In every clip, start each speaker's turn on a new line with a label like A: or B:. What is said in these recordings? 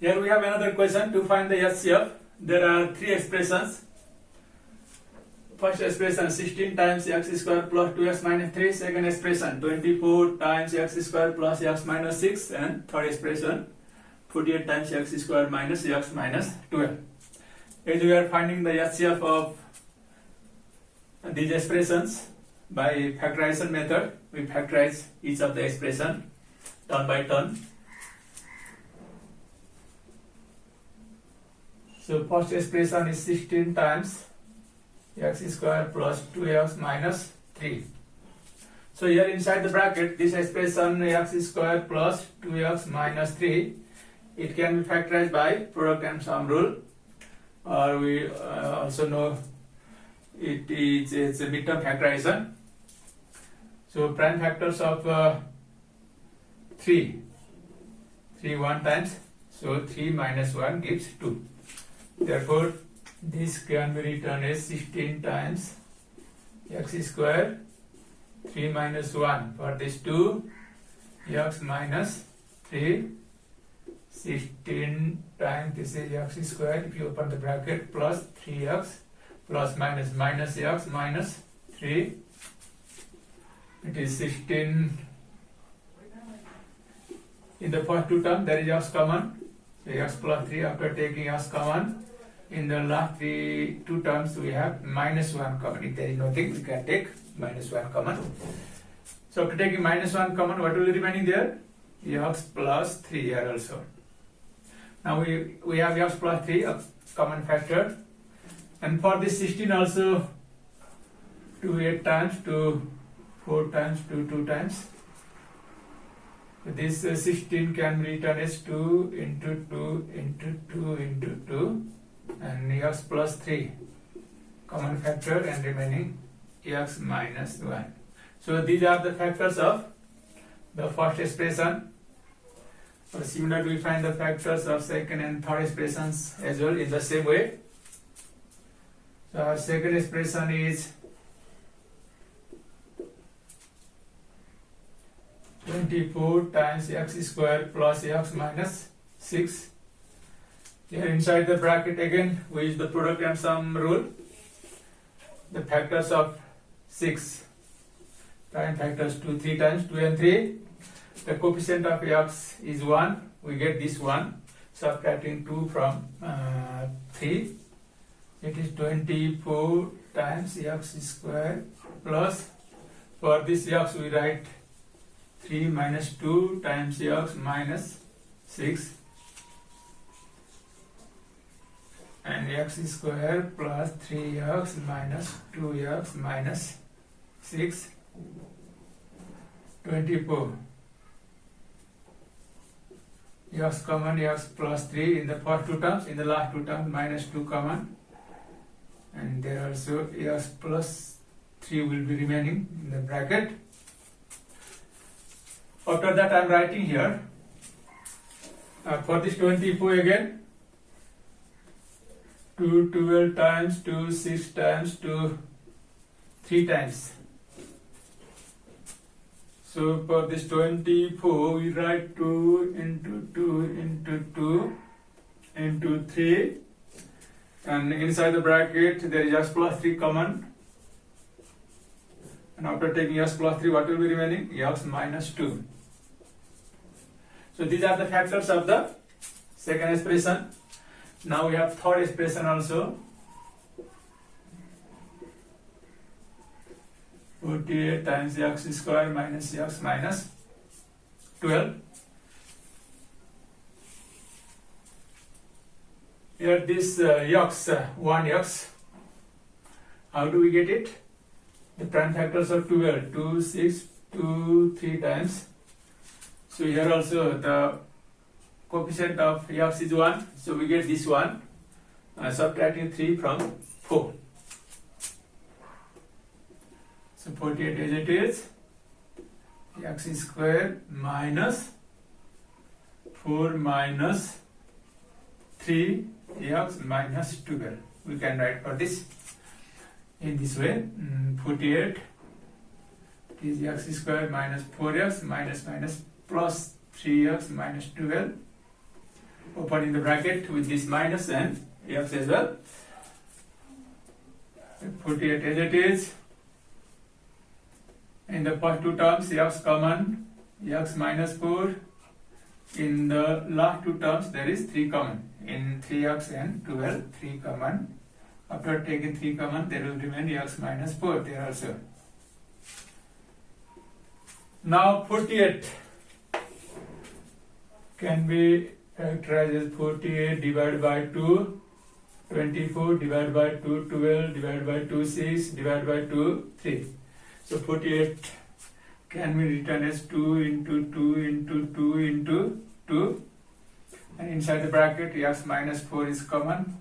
A: Here we have another question to find the HCF. There are three expressions. First expression 16 times x square plus 2x minus 3. Second expression 24 times x square plus x minus 6. And third expression 48 times x square minus x minus 12. As we are finding the HCF of these expressions by factorization method, we factorize each of the expression turn by turn. So first expression is 16 times x square plus 2x minus 3. So here inside the bracket, this expression x square plus 2x minus 3, it can be factorized by product and sum rule, or we also know it's a midterm factorization. So prime factors of 3 1 times, so 3 minus 1 gives 2. Therefore, this can be written as 16 times x square 3 minus 1. For this 2, x minus 3, 16 times this is x square, if you open the bracket, plus 3x plus minus minus x minus 3. It is 16. In the first two terms, there is x common. So x plus 3 after taking x common. In the last two terms, we have minus 1 common. If there is nothing, we can take minus 1 common. So after taking minus 1 common, what will be remaining there? X plus 3 here also. Now we have x plus 3, a common factor. And for this 16 also, 2 8 times, 2 4 times, 2 2 times. This 16 can be written as 2 into 2 into 2 into 2. And x plus 3 common factor and remaining x minus 1. So these are the factors of the first expression. For similar, we find the factors of second and third expressions as well in the same way. So our second expression is 24 times x square plus x minus 6. Here inside the bracket again, we use the product and sum rule. The factors of 6, prime factors 2, 3 times, 2 and 3. The coefficient of x is 1. We get this 1. Subtracting 2 from 3. It is 24 times x square plus, for this x we write 3 minus 2 times x minus 6. And x square plus 3x minus 2x minus 6, 24. X common, x plus 3 in the first two terms, in the last two terms minus 2 common. And there also x plus 3 will be remaining in the bracket. After that I am writing here, for this 24 again, 2 12 times, 2 6 times, 2 3 times. So for this 24, we write 2 into 2 into 2 into 3. And inside the bracket, there is x plus 3 common. And after taking x plus 3, what will be remaining? X minus 2. So these are the factors of the second expression. Now we have third expression also. 48 times x square minus x minus 12. Here this x, 1x, how do we get it? The prime factors are 12, 2, 6, 2, 3 times. So here also the coefficient of x is 1, so we get this one, subtracting 3 from 4. So 48 as it is, x square minus 4 minus 3 x minus 12. We can write for this in this way. 48 is x square minus 4x minus minus plus 3x minus 12. opening the bracket with this minus and x as well. 48 as it is. In the first two terms, x common, x minus 4. In the last two terms, there is 3 common. In 3x and 12, 3 common. After taking 3 common, there will remain x minus 4 there also. Now 48 can be characterized as 48 divided by 2, 24 divided by 2, 12 divided by 2, 6 divided by 2, 3. So 48 can be written as 2 into 2 into 2 into 2, and inside the bracket x minus 4 is common.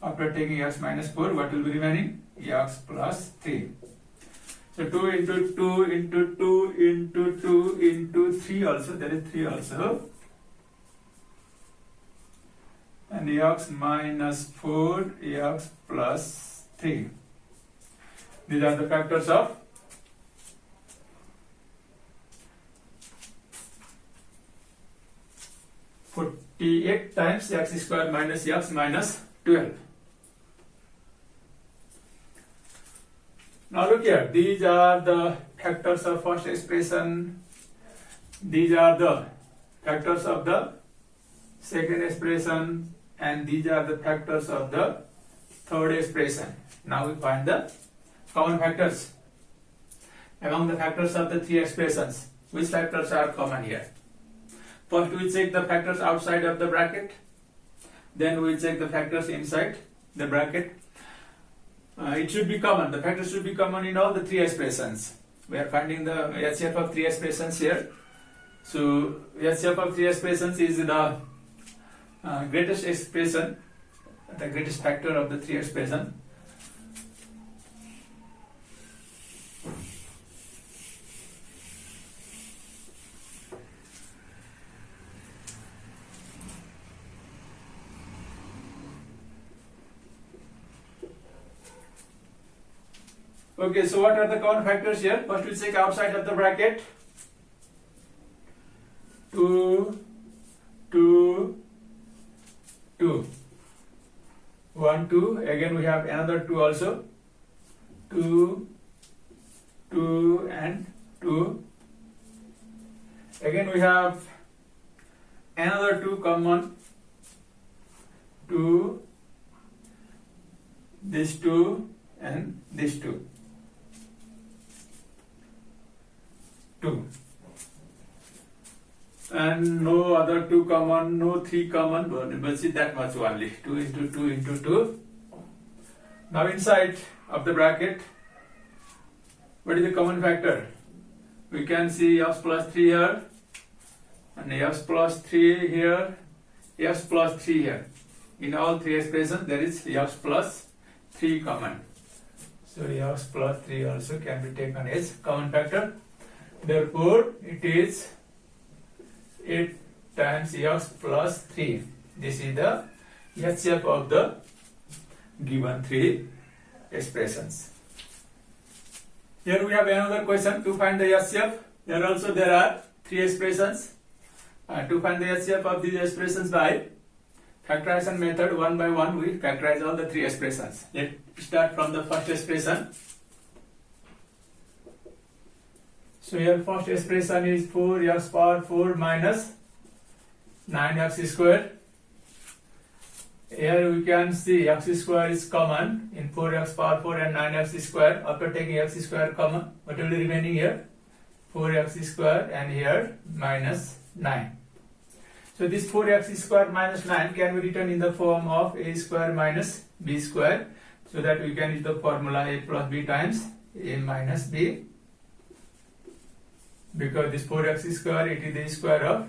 A: After taking x minus 4, what will be remaining? X plus 3. So 2 into 2 into 2 into 2 into 3 also, there is 3 also. And x minus 4, x plus 3. These are the factors of 48 times x square minus x minus 12. Now look here, these are the factors of first expression, these are the factors of the second expression, and these are the factors of the third expression. Now we find the common factors among the factors of the 3 expressions. Which factors are common here? First we check the factors outside of the bracket, then we check the factors inside the bracket. It should be common, the factors should be common in all the 3 expressions. We are finding the HCF of 3 expressions here. So HCF of 3 expressions is the greatest expression, the greatest factor of the 3 expression. Okay, so what are the common factors here? First we check outside of the bracket. 2, 2, 2. 1, 2. Again we have another 2 also. 2, 2 and 2. Again we have another 2 common. 2, this 2 and this 2. 2. And no other 2 common, no 3 common, but see that much only. 2 into 2 into 2. Now inside of the bracket, what is the common factor? We can see x plus 3 here, and x plus 3 here, x plus 3 here. In all 3 expressions, there is x plus 3 common. So x plus 3 also can be taken as common factor. Therefore, it is 8 times x plus 3. This is the HCF of the given 3 expressions. Here we have another question to find the HCF. Here also there are 3 expressions. To find the HCF of these expressions by factorization method, one by one we factorize all the 3 expressions. Let's start from the first expression. So here first expression is 4x power 4 minus 9x square. Here we can see x square is common in 4x power 4 and 9x square. After taking x square common, what will be remaining here? 4x square, and here minus 9. So this 4x square minus 9 can be written in the form of a square minus b square, so that we can use the formula a plus b times a minus b. Because this 4x square, it is the square of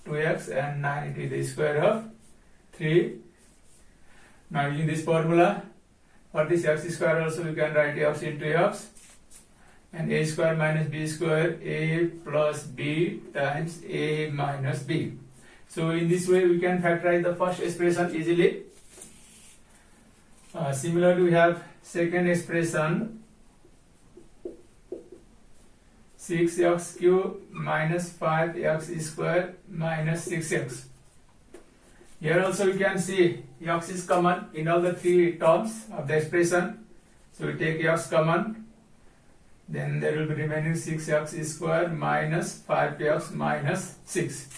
A: 2x, and 9 it is the square of 3. Now using this formula, for this x square also we can write x into x, and a square minus b square, a plus b times a minus b. So in this way we can factorize the first expression easily. Similarly we have second expression, 6x cube minus 5x square minus 6x. Here also we can see x is common in all the three terms of the expression. So we take x common, then there will be remaining 6x square minus 5x minus 6.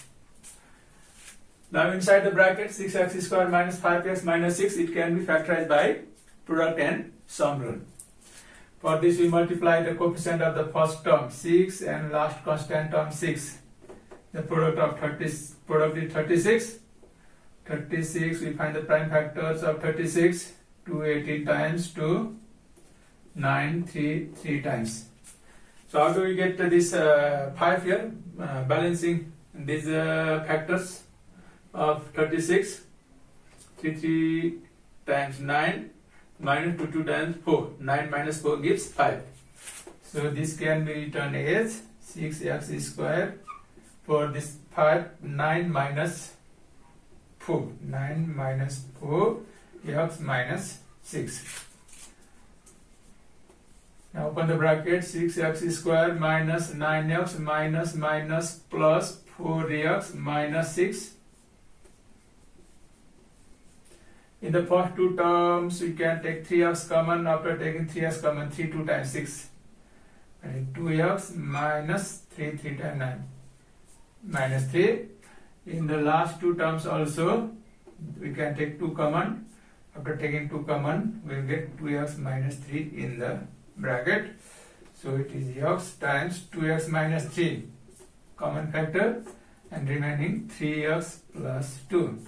A: Now inside the bracket 6x square minus 5x minus 6, it can be factorized by product and sum rule. For this we multiply the coefficient of the first term 6 and last constant term 6. The product is 36. 36, we find the prime factors of 36, 218 times 2, 9, 3 times. So how do we get this 5 here? Balancing these factors of 36, 3 times 9, minus 2 times 4. 9 minus 4 gives 5. So this can be written as 6x square. For this 5, 9 minus 4. 9 minus 4, x minus 6. Now open the bracket, 6x square minus 9x minus plus 4x minus 6. In the first two terms, we can take 3x common. After taking 3x common, 3 2 times 6. And 2x minus 3 times 9. Minus 3. In the last two terms also, we can take 2 common. After taking 2 common, we will get 2x minus 3 in the bracket. So it is x times 2x minus 3 common factor, and remaining 3x plus 2.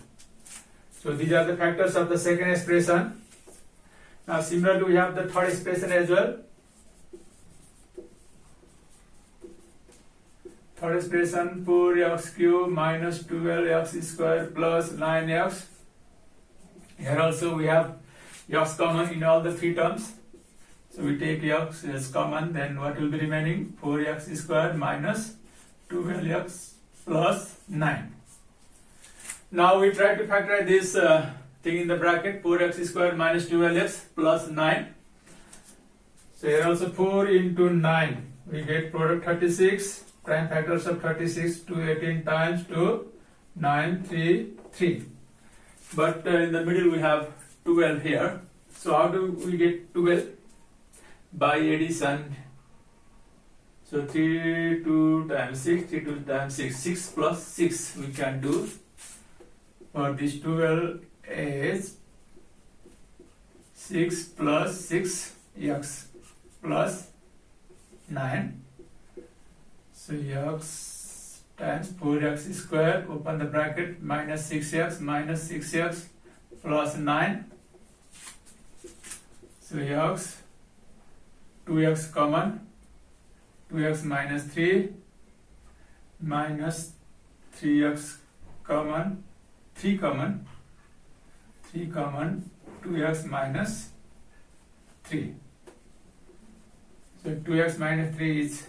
A: So these are the factors of the second expression. Now similarly we have the third expression as well. Third expression, 4x cube minus 12x square plus 9x. Here also we have x common in all the three terms. So we take x as common, then what will be remaining? 4x square minus 12x plus 9. Now we try to factor this thing in the bracket, 4x square minus 12x plus 9. So here also 4 into 9, we get product 36. Prime factors of 36, 218 times 2, 9, 3. But in the middle we have 12 here. So how do we get 12? By addition. So 3, 2 times 6, 3, 2 times 6, 6 plus 6 we can do. For this 12 is 6 plus 6 x plus 9. So x times 4x square, open the bracket, minus 6x plus 9. So x, 2x common, 2x minus 3, minus 3x common, 3 common, 2x minus 3. So 2x minus 3 is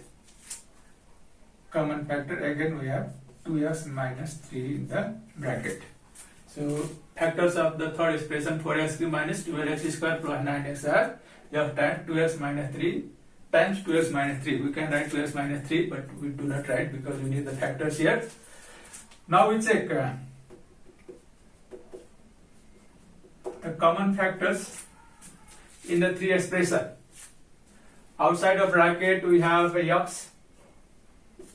A: common factor. Again we have 2x minus 3 in the bracket. So factors of the third expression, 4x cube minus 12x square plus 9x are f times 2x minus 3 times 2x minus 3. We can write 2x minus 3, but we do not write because we need the factors here. Now we check the common factors in the three expression. Outside of bracket we have x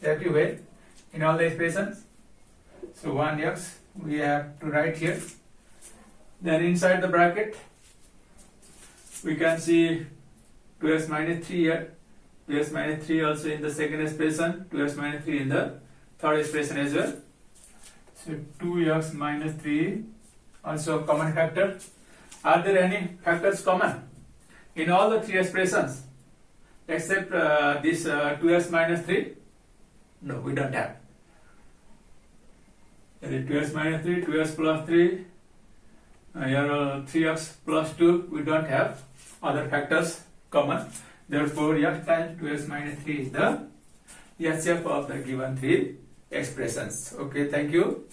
A: everywhere in all the expressions. So 1x we have to write here. Then inside the bracket we can see 2x minus 3 here. 2x minus 3 also in the second expression. 2x minus 3 in the third expression as well. So 2x minus 3 also a common factor. Are there any factors common in all the three expressions except this 2x minus 3? No, we don't have. There is 2x minus 3, 2x plus 3, here 3x plus 2, we don't have other factors common. Therefore, x times 2x minus 3 is the HF of the given three expressions. Okay, thank you.